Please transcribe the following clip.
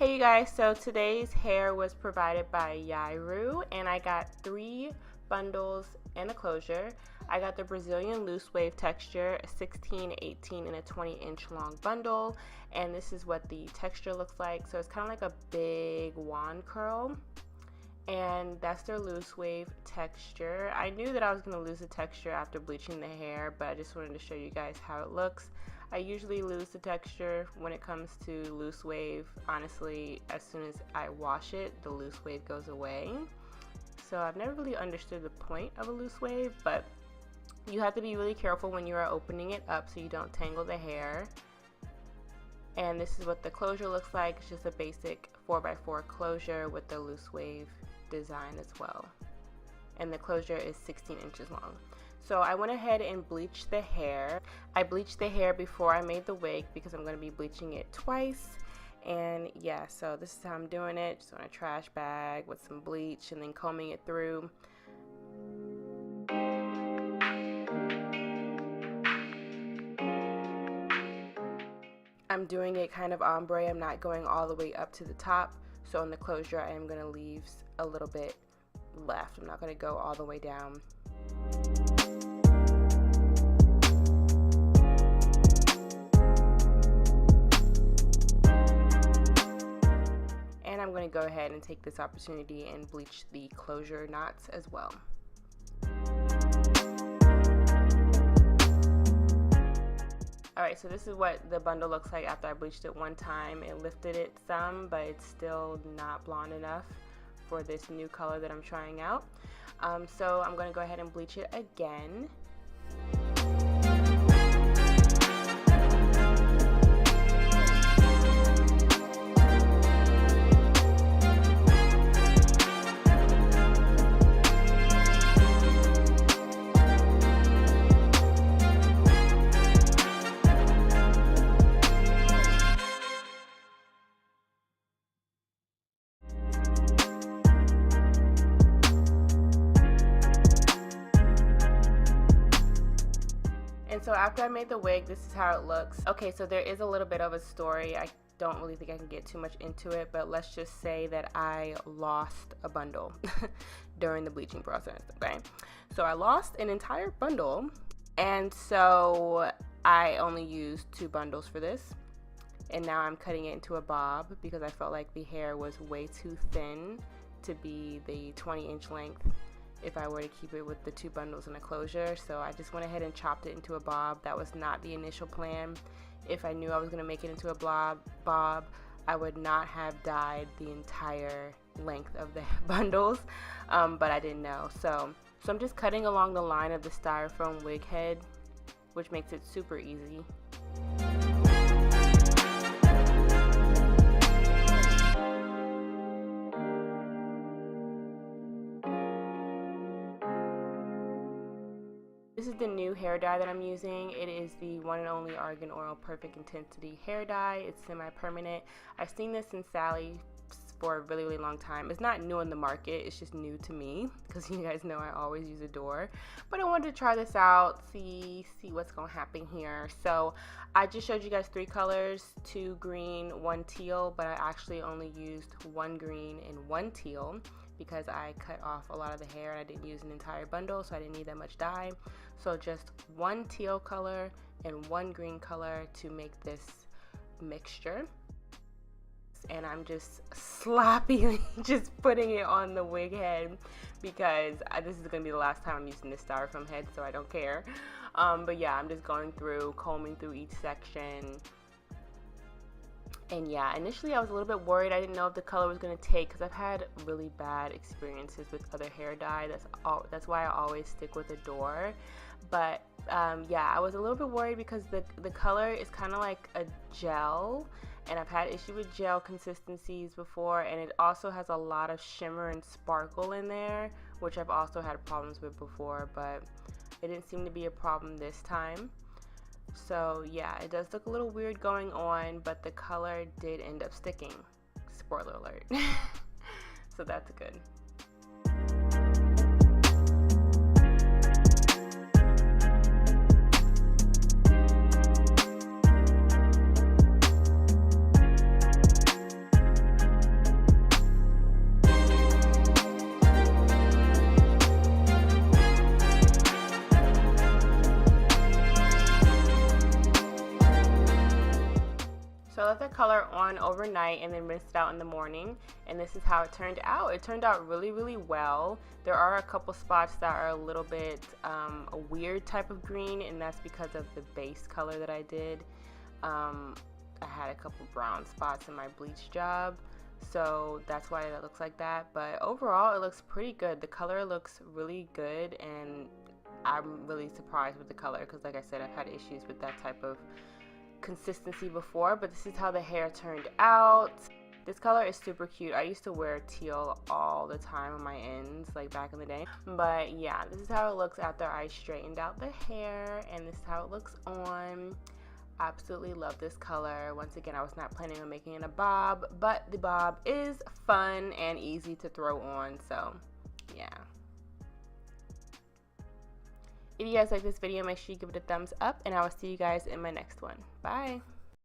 Hey you guys, so today's hair was provided by Yiroo and I got 3 bundles and a closure. I got the Brazilian loose wave texture, a 16, 18, and a 20-inch long bundle, and this is what the texture looks like. So it's kind of like a big wand curl, and that's their loose wave texture. I knew that I was going to lose the texture after bleaching the hair, but I just wanted to show you guys how it looks. I usually lose the texture when it comes to loose wave. Honestly, as soon as I wash it, the loose wave goes away. So I've never really understood the point of a loose wave, but you have to be really careful when you are opening it up so you don't tangle the hair. And this is what the closure looks like. It's just a basic 4x4 closure with the loose wave design as well. And the closure is 16 inches long. So I went ahead and bleached the hair. I bleached the hair before I made the wig because I'm going to be bleaching it twice. And yeah, so this is how I'm doing it. Just on a trash bag with some bleach and then combing it through. I'm doing it kind of ombre. I'm not going all the way up to the top. So in the closure, I am going to leave a little bit left. I'm not going to go all the way down. I'm going to go ahead and take this opportunity and bleach the closure knots as well. Alright, so this is what the bundle looks like after I bleached it one time. It lifted it some, but it's still not blonde enough for this new color that I'm trying out. So I'm going to go ahead and bleach it again. So after I made the wig, this is how it looks. Okay, so there is a little bit of a story. I don't really think I can get too much into it, but let's just say that I lost a bundle during the bleaching process, okay? So I lost an entire bundle, and so I only used 2 bundles for this. And now I'm cutting it into a bob because I felt like the hair was way too thin to be the 20-inch length if I were to keep it with the 2 bundles and a closure. So I just went ahead and chopped it into a bob. That was not the initial plan. If I knew I was going to make it into a bob, I would not have dyed the entire length of the bundles, but I didn't know. So I'm just cutting along the line of the styrofoam wig head, which makes it super easy. This is the new hair dye that I'm using. It is the one and only Argan Oil Perfect Intensity hair dye. It's semi-permanent. I've seen this in Sally for a really, really long time. It's not new in the market. It's just new to me because you guys know I always use Adore. But I wanted to try this out, see what's going to happen here. So I just showed you guys 3 colors, 2 green, 1 teal, but I actually only used 1 green and 1 teal because I cut off a lot of the hair and I didn't use an entire bundle, so I didn't need that much dye. So just 1 teal color and 1 green color to make this mixture. And I'm just sloppily just putting it on the wig head because this is going to be the last time I'm using this styrofoam head, so I don't care. But yeah, I'm just going through, combing through each section. And yeah, initially I was a little bit worried. I didn't know if the color was going to take because I've had really bad experiences with other hair dye. That's why I always stick with Adore. But yeah, I was a little bit worried because the color is kind of like a gel, and I've had issue with gel consistencies before, and it also has a lot of shimmer and sparkle in there, which I've also had problems with before, but it didn't seem to be a problem this time. So yeah, it does look a little weird going on, but the color did end up sticking. Spoiler alert. So that's good. overnight and then rinsed it out in the morning, and this is how it turned out. It turned out really, really well. There are a couple spots that are a little bit a weird type of green, and that's because of the base color that I did. I had a couple brown spots in my bleach job, so that's why it looks like that. But overall, it looks pretty good. The color looks really good, and I'm really surprised with the color because, like I said, I've had issues with that type of consistency before, but this is how the hair turned out. This color is super cute. I used to wear teal all the time on my ends, like back in the day. But yeah, this is how it looks after I straightened out the hair, and this is how it looks on. Absolutely love this color. Once again, I was not planning on making it a bob, but the bob is fun and easy to throw on, so yeah. If you guys like this video, make sure you give it a thumbs up, and I will see you guys in my next one. Bye.